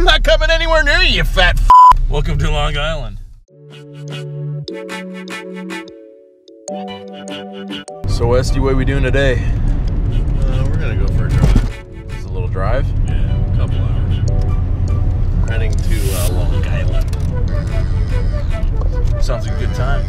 I'm not coming anywhere near you, fat f***. Welcome to Long Island. So Westy, what are we doing today? We're gonna go for a drive. It's a little drive? Yeah, a couple hours. Heading to Long Island. Sounds like a good time.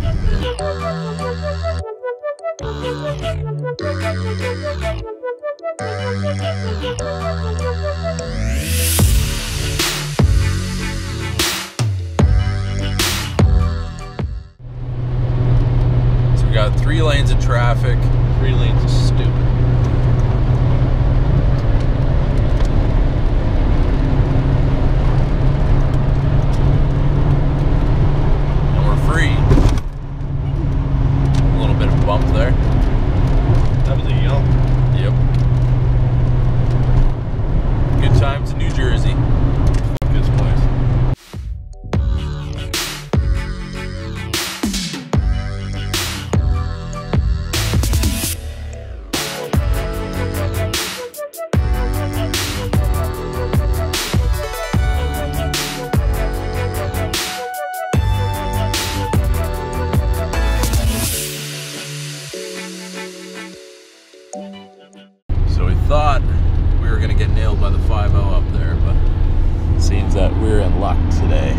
So we got 3 lanes of traffic. 3 lanes is stupid. And we're free. A little bit of a bump there. That was a yump. Yep. Good times in New Jersey. Good place. So we thought we were gonna get nailed by the 5-0 up there, but it seems that we're in luck today.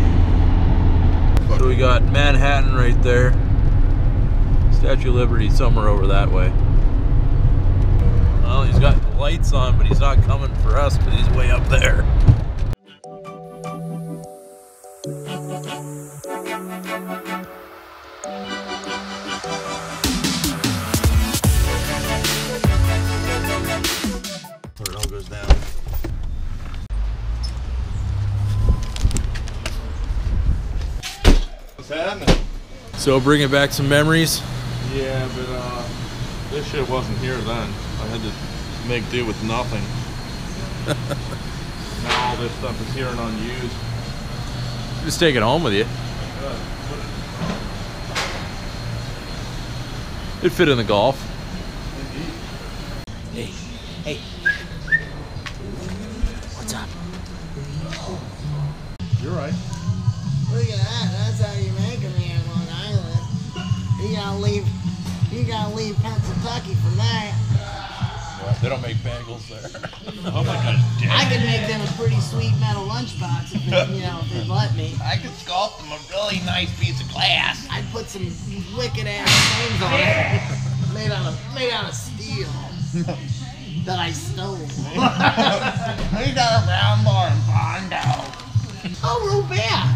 So we got Manhattan right there. Statue of Liberty somewhere over that way. Well, he's got the lights on, but he's not coming for us because he's way up there. Where it all goes down. What's happening? So bringing back some memories. Yeah, but this shit wasn't here then. I had to make do with nothing. Now all this stuff is here and unused. Just take it home with you. It'd fit in the Golf. Hey, hey. What's up? You're right. Look at that. That's how you make them here on Long Island. You gotta leave Pennsylvania for that. They don't make bagels there. Oh my god, I could make them a pretty sweet metal lunchbox if they, if they'd let me. I could sculpt them a really nice piece of glass. I'd put some wicked ass things on it, made out of steel that I stole. We got a round bar in Bondo. Oh, Robert!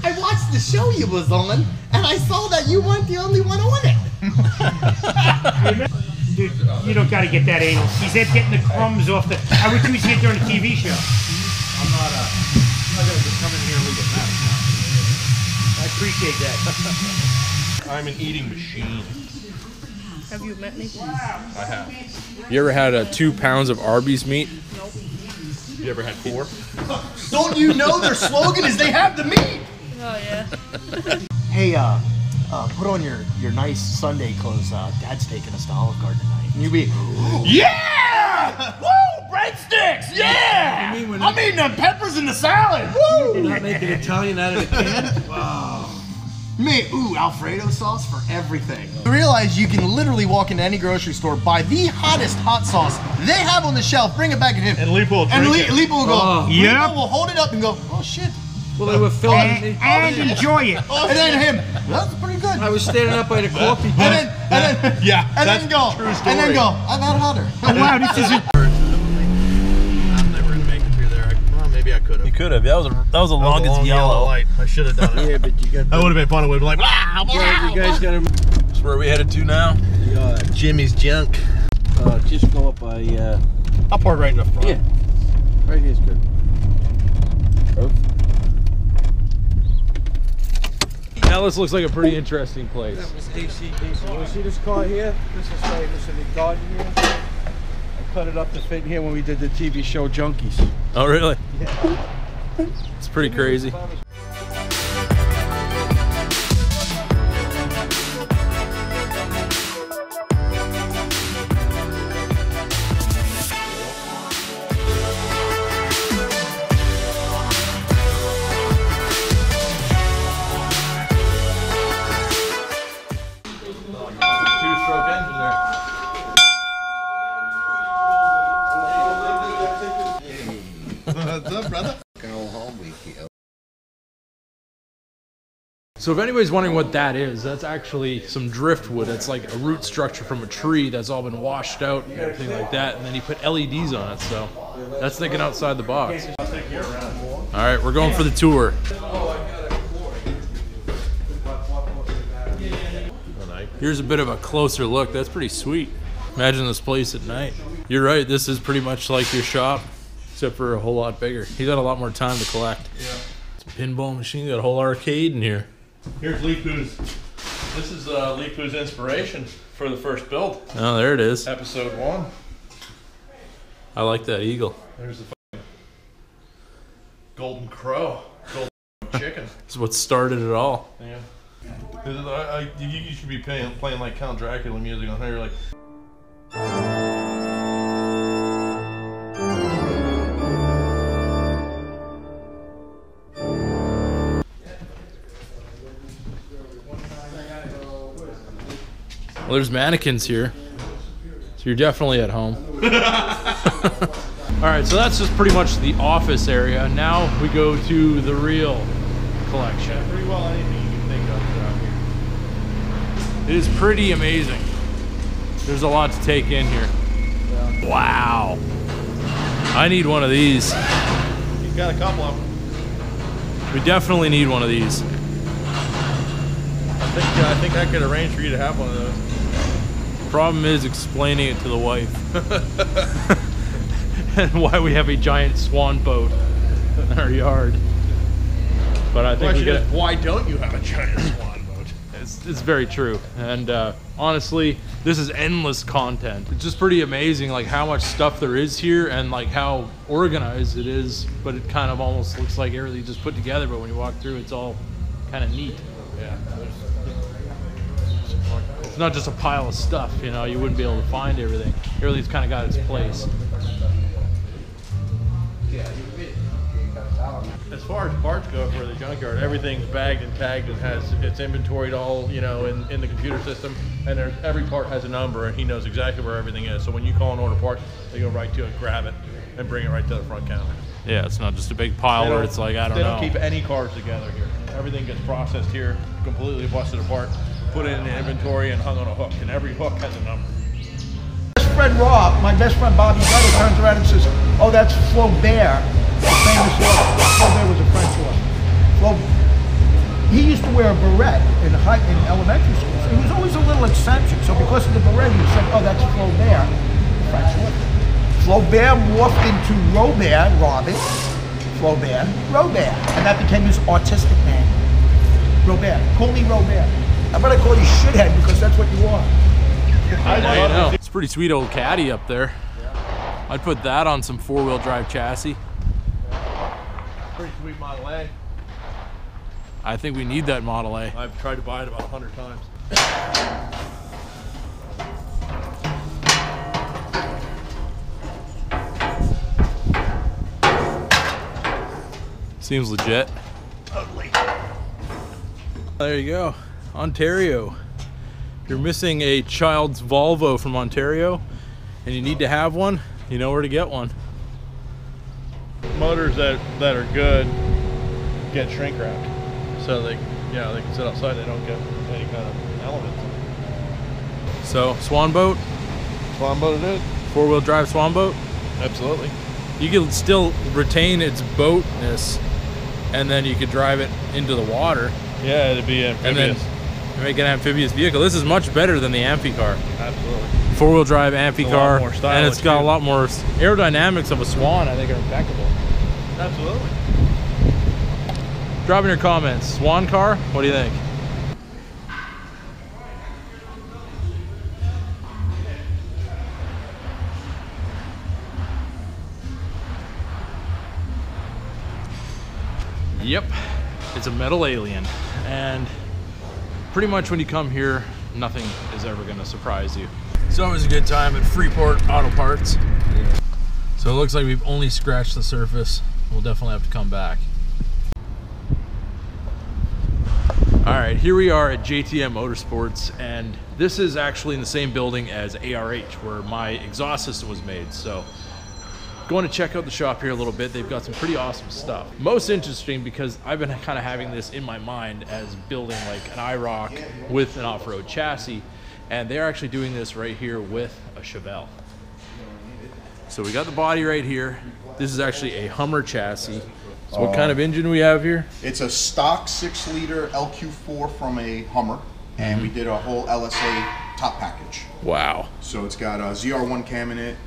I watched the show you was on, and I saw that you weren't the only one on it. Dude, you don't gotta get that anal. He's there getting the crumbs off the. I would use it during a TV show. I'm not gonna just come in here and leave a mess. I appreciate that. I'm an eating machine. Have you met me? I have. You ever had 2 pounds of Arby's meat? Nope. You ever had 4? Don't you know their slogan is they have the meat? Oh yeah. Hey, put on your nice Sunday clothes. Dad's taking us to Olive Garden tonight. And you be, yeah! Woo! Breadsticks! Yeah! I'm eating the peppers in the salad. Woo! You're not making Italian out of a can? Wow. Man, ooh, Alfredo sauce for everything. You realize you can literally walk into any grocery store, buy the hottest hot sauce they have on the shelf, bring it back at him. And Leepu will drink it. Leepu will go, Yep. Leepu will hold it up and go, oh shit. Well, they were filming me. And enjoy it. And then him, that's pretty good. I was standing up by the coffee. And then Yeah, and that's then go, true story. and then go, I've had hotter. Oh, wow, this is it. I'm never gonna make it through there. Well, maybe I could have. You could have. That was the longest yellow. light. I should have done it. Yeah, but you got. That would have been fun. It would have been like, wow, You guys got to That's where we headed to now. Jimmy's junk. just go up by. I'll park right in the front. Yeah, right here's good. Now this looks like a pretty interesting place. That was AC. You see this car here? This is the garden here. I cut it up to fit here when we did the TV show Junkies. Oh, really? Yeah. It's pretty crazy. So if anybody's wondering what that is, that's actually some driftwood. It's like a root structure from a tree that's all been washed out and everything like that. And then he put LEDs on it, so that's thinking outside the box. All right, we're going for the tour. Here's a bit of a closer look. That's pretty sweet. Imagine this place at night. You're right, this is pretty much like your shop, except for a whole lot bigger. He's got a lot more time to collect. Yeah. It's a pinball machine, got a whole arcade in here. Here's Leepu's. This is Leepu's inspiration for the first build. Oh, there it is. Episode 1. I like that eagle. There's the fucking golden crow. Golden chicken. This is what started it all. Yeah. You should be playing like Count Dracula music on here, like. Well, there's mannequins here, so you're definitely at home. All right, so that's just pretty much the office area. Now we go to the real collection. Yeah, pretty well anything you can think of around here. It is pretty amazing. There's a lot to take in here. Yeah. Wow. I need one of these. You've got a couple of them. We definitely need one of these. I think I could arrange for you to have one of those. Problem is explaining it to the wife. And why we have a giant swan boat in our yard. But I think we get. Why don't you have a giant swan boat? It's very true. And honestly, this is endless content. It's just pretty amazing, like how much stuff there is here and like how organized it is. But it kind of almost looks like everything just put together. But when you walk through, it's all kind of neat. Yeah. It's not just a pile of stuff, you know, you wouldn't be able to find everything. Everything's kind of got its place. As far as parts go for the junkyard, everything's bagged and tagged and has it's inventoried all, you know, in the computer system. And every part has a number and he knows exactly where everything is. So when you call and order parts, they go right to it, grab it, and bring it right to the front counter. Yeah, it's not just a big pile where it's like, I don't know. They don't keep any cars together here. Everything gets processed here, completely busted apart, put it in the inventory and hung on a hook, and every hook has a number. My best friend Rob, my best friend Bobby Becker turns around and says, "Oh, that's Flaubert, the famous horse." Flaubert was a French horse. He used to wear a beret in elementary school. So he was always a little eccentric. So because of the beret, he said, "Oh, that's Flaubert, French horse." Flaubert morphed into Robert, Flaubert, Robert, and that became his artistic name. Robert, call me Robert. I'm gonna call you shithead because that's what you are. I know. It's a pretty sweet old caddy up there. Yeah. I'd put that on some four-wheel drive chassis. Yeah. Pretty sweet Model A. I think we need that Model A. I've tried to buy it about 100 times. Seems legit. Totally. There you go. Ontario. If you're missing a child's Volvo from Ontario and you need to have one, you know where to get one. Motors that are good get shrink wrapped. So they can sit outside, they don't get any kind of elements. So, swan boat? Swan boat it is. Four-wheel drive swan boat? Absolutely. You can still retain its boatness and then you could drive it into the water. Yeah, it'd be amphibious. And then make an amphibious vehicle. This is much better than the Amphicar. Absolutely. Four-wheel drive Amphicar, more stylish, and it's got a lot more aerodynamics of a swan. I think are impeccable. Absolutely. Drop in your comments. Swan car? What do you think? Yep, it's a metal alien, and pretty much when you come here, nothing is ever going to surprise you. It's always a good time at Freeport Auto Parts. So it looks like we've only scratched the surface. We'll definitely have to come back. All right, here we are at JTM Motorsports, and this is actually in the same building as ARH, where my exhaust system was made. So going to check out the shop here a little bit. They've got some pretty awesome stuff. Most interesting because I've been kind of having this in my mind as building like an IROC with an off-road chassis, and they're actually doing this right here with a Chevelle. So we got the body right here. This is actually a Hummer chassis. So what kind of engine we have here? It's a stock 6-liter LQ4 from a Hummer, and we did a whole LSA top package. Wow. So it's got a ZR1 cam in it.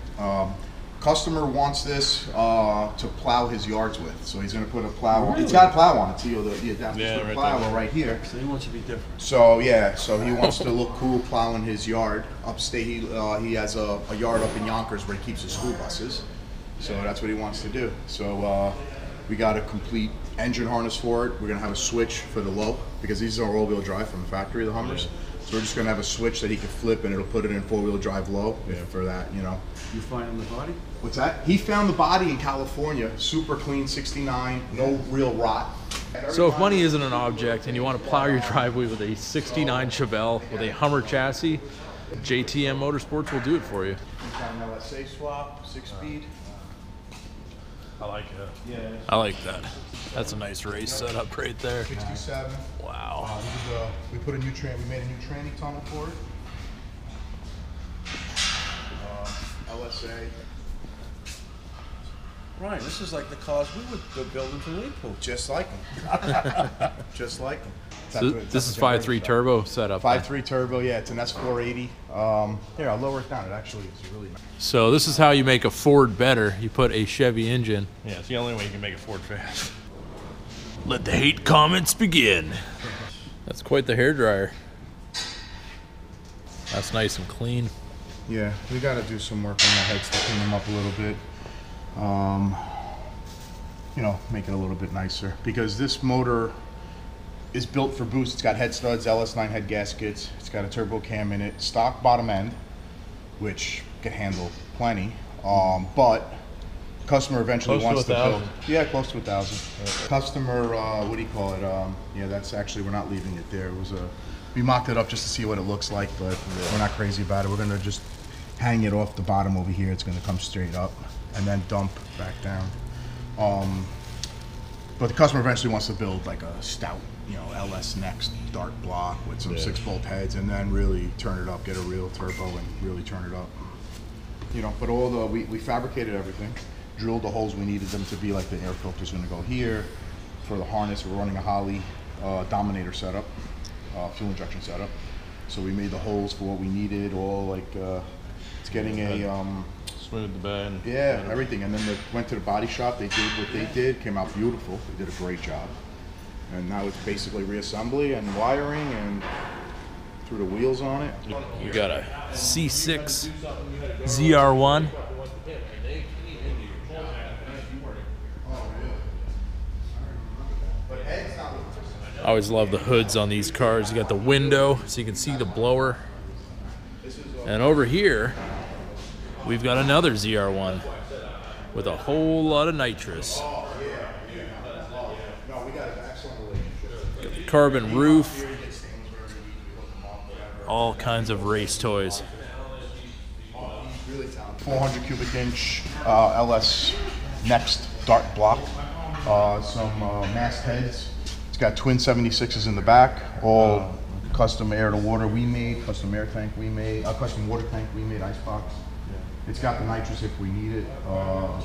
Customer wants this to plow his yards with, so he's going to put a plow on. It's got a plow on it, so the adapters for the plow right here. So he wants to be different. So yeah, so he wants to look cool plowing his yard upstate. He has a yard up in Yonkers where he keeps his school buses, so that's what he wants to do. So we got a complete engine harness for it. We're going to have a switch for the low, because these are all-wheel drive from the factory, the Hummers. So we're just going to have a switch that he can flip, and it'll put it in 4-wheel drive low for that, you know. You finding the body? What's that? He found the body in California, super clean, 69, no real rot. So if money isn't an object and you want to plow your driveway with a 69 Chevelle with a Hummer chassis, JTM Motorsports will do it for you. Got an LSA swap, 6-speed. I like it. Yeah. I like that. That's a nice race setup right there. 67. Wow. We put a new we made a new tranny tunnel for it. LSA. Ryan, this is like the cars we would go build into Leepu. Just like them. Just like them. So this is 5.3 turbo setup. 5.3 turbo, yeah, it's an S480. Here, I'll lower it down. It actually is really nice. So this is how you make a Ford better. You put a Chevy engine. Yeah, it's the only way you can make a Ford fast. Let the hate comments begin. That's quite the hairdryer. That's nice and clean. Yeah, we got to do some work on the heads to clean them up a little bit. You know, make it a little bit nicer, because this motor is built for boost. It's got head studs, LS9 head gaskets. It's got a turbo cam in it, stock bottom end, which can handle plenty. But customer eventually wants to build. Yeah, close to 1,000. Customer, what do you call it? Yeah, that's actually, we're not leaving it there. It was we mocked it up just to see what it looks like, but we're not crazy about it. We're gonna just hang it off the bottom over here. It's gonna come straight up and then dump back down. But the customer eventually wants to build like a stout, you know, LS Next dark block with some 6-bolt heads, and then really turn it up, get a real turbo and really turn it up. You know, but all the, we fabricated everything, drilled the holes we needed them to be. Like the air filter's gonna go here. For the harness, we're running a Holley Dominator setup, fuel injection setup. So we made the holes for what we needed, all like, it's getting a, Smooth the bed. yeah, everything. And then they went to the body shop, they did what they did, came out beautiful. They did a great job. And now it's basically reassembly and wiring and threw the wheels on it. You got a C6 ZR1. I always love the hoods on these cars. You got the window so you can see the blower. And over here, we've got another ZR1 with a whole lot of nitrous. Got the carbon roof. All kinds of race toys. 400 cubic inch LS Next dark block. Some mast heads. It's got twin 76s in the back, all custom air to water we made, custom air tank we made, custom water tank we made, icebox. It's got the nitrous if we need it.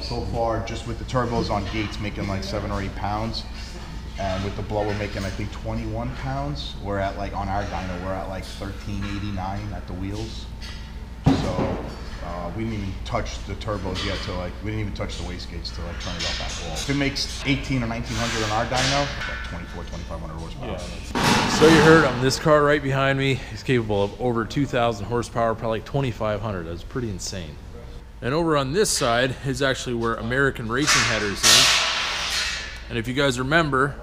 So far, just with the turbos on gates, making like 7 or 8 pounds, and with the blower making I think 21 pounds. We're at like, on our dyno, we're at like 1389 at the wheels. So we didn't even touch the turbos yet to like, we didn't even touch the wastegates to like turn it up at all. If it makes 18 or 1900 on our dyno, like 2400, 2500 horsepower. So you heard him. This car right behind me is capable of over 2,000 horsepower, probably like 2,500. That's pretty insane. And over on this side is actually where American Racing Headers is. And if you guys remember,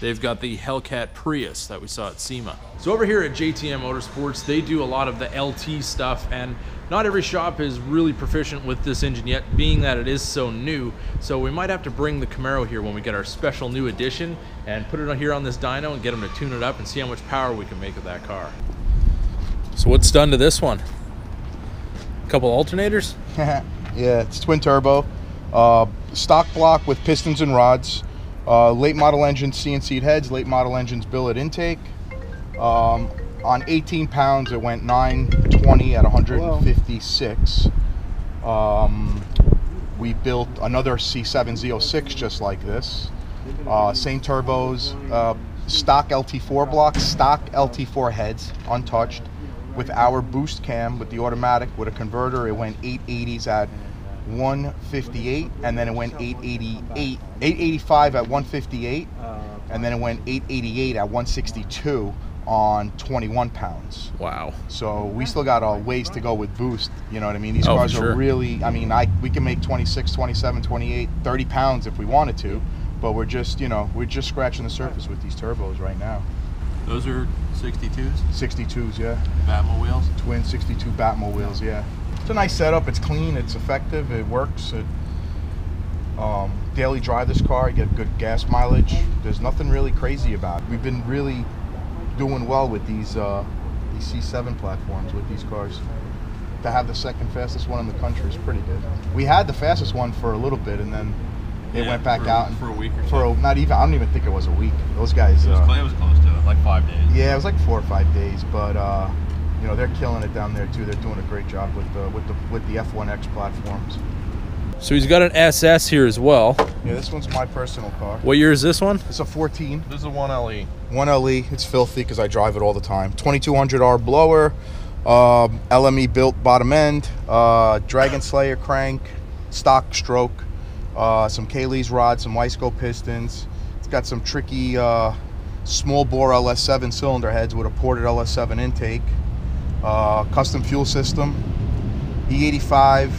they've got the Hellcat Prius that we saw at SEMA. So over here at JTM Motorsports, they do a lot of the LT stuff, and not every shop is really proficient with this engine yet, being that it is so new. So we might have to bring the Camaro here when we get our special new edition and put it on here on this dyno and get them to tune it up and see how much power we can make with that car. So what's done to this one? A couple alternators? Yeah, it's twin turbo. Stock block with pistons and rods. Late model engines, CNC'd heads. Late model engines, billet intake. On 18 pounds, it went 920 at 156. We built another C7 Z06 just like this. Same turbos, stock LT4 blocks, stock LT4 heads, untouched, with our boost cam with the automatic with a converter. It went 880s at 158, and then it went 885 at 158, and then it went 888 at 162 on 21 pounds. Wow. So we still got a ways to go with boost, you know what I mean? These Oh, cars for sure. are really, I mean, we can make 26, 27, 28, 30 pounds if we wanted to, but we're just, you know, we're just scratching the surface with these turbos right now. Those are 62s? 62s, yeah. Batmo wheels? Twin 62 Batmo wheels, yeah. It's a nice setup, it's clean, it's effective, it works. Daily drive this car, you get good gas mileage. There's nothing really crazy about it. We've been really doing well with these C7 platforms with these cars. To have the second fastest one in the country is pretty good. We had the fastest one for a little bit, and then it went back out. For a week or so. Not even, I don't even think it was a week. Those guys. It was close to it, like 5 days. Yeah, it was like 4 or 5 days, but you know, they're killing it down there too. They're doing a great job with the F1X platforms. So he's got an SS here as well. Yeah, this one's my personal car. What year is this one? It's a 14. This is a 1LE. 1LE. It's filthy because I drive it all the time. 2200R blower, LME built bottom end, Dragon Slayer crank, stock stroke, some Kaylee's rods, some Wiseco pistons. It's got some tricky small bore LS7 cylinder heads with a ported LS7 intake, custom fuel system, E85,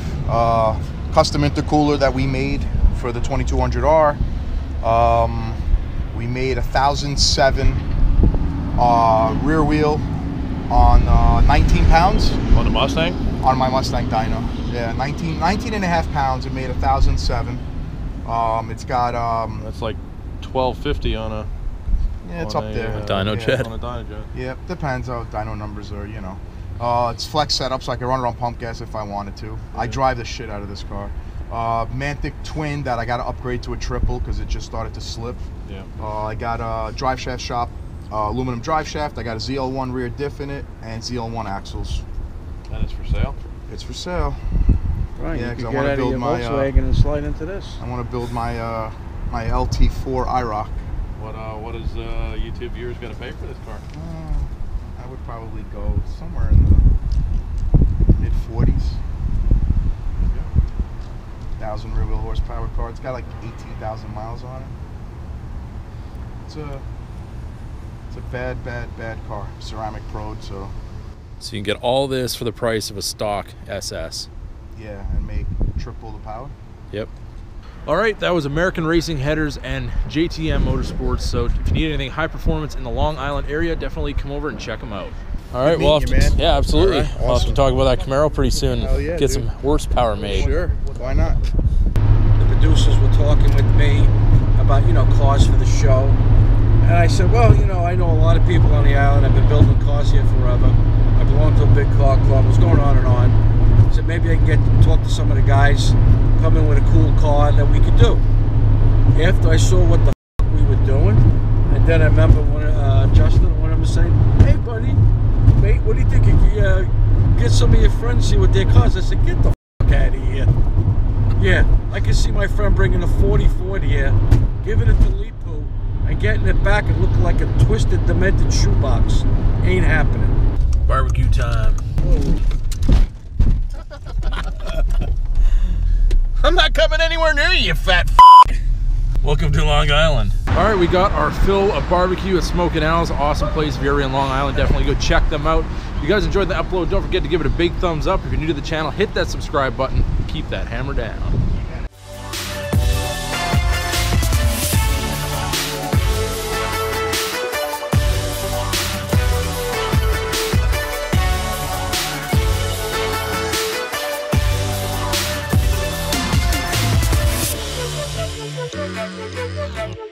custom intercooler that we made for the 2200R. We made a 1007 rear wheel on 19 pounds. On the Mustang? On my Mustang dyno. Yeah, 19 and a half pounds. It made a 1007. It's got That's like 1250 on a. yeah, it's on up a, there. Dyno jet. On a dyno jet. Yeah, depends how dyno numbers are, you know. It's flex setup, so I can run it on pump gas if I wanted to. I drive the shit out of this car. Mantic twin that I got to upgrade to a triple because it just started to slip. Yeah. I got a drive shaft shop, aluminum drive shaft. I got a ZL1 rear diff in it and ZL1 axles. And it's for sale? It's for sale. Right, Yeah, you 'cause could I get wanna out of build your my, Volkswagen and slide into this. I want to build my my LT4 IROC. What is YouTube viewers got to pay for this car? I would probably go somewhere in the mid 40s. 1,000 rear wheel horsepower car. It's got like 18,000 miles on it. It's a bad car. Ceramic prode, so So you can get all this for the price of a stock SS. yeah, and make triple the power. Yep. All right, that was American Racing Headers and JTM Motorsports. So if you need anything high performance in the Long Island area, definitely come over and check them out. All right, we'll have meeting you, to, man. yeah, absolutely. All right, We'll have to awesome. talk about that Camaro pretty soon. Hell yeah, get dude. some horsepower made. Sure, why not? The producers were talking with me about, you know, cars for the show. And I said, well, you know, I know a lot of people on the island. I've been building cars here forever. I belong to a big car club. It was going on and on. I said, maybe I can get to talk to some of the guys, come in with a cool car that we could do. After I saw what the we were doing, and then I remember Justin, one of them saying, hey, buddy, mate, what do you think? Get some of your friends, see what their cars. I said, get the out of here. Yeah, I can see my friend bringing a 4040 here, giving it to Leepu, and getting it back and looking like a twisted, demented shoebox. Ain't happening. Barbecue time. I'm not coming anywhere near you, fat Welcome to Long Island. All right, we got our fill of barbecue at Smokin' Al's. Awesome place if you're ever in Long Island. Definitely go check them out. If you guys enjoyed the upload, don't forget to give it a big thumbs up. If you're new to the channel, hit that subscribe button. Keep that hammer down. Thank you.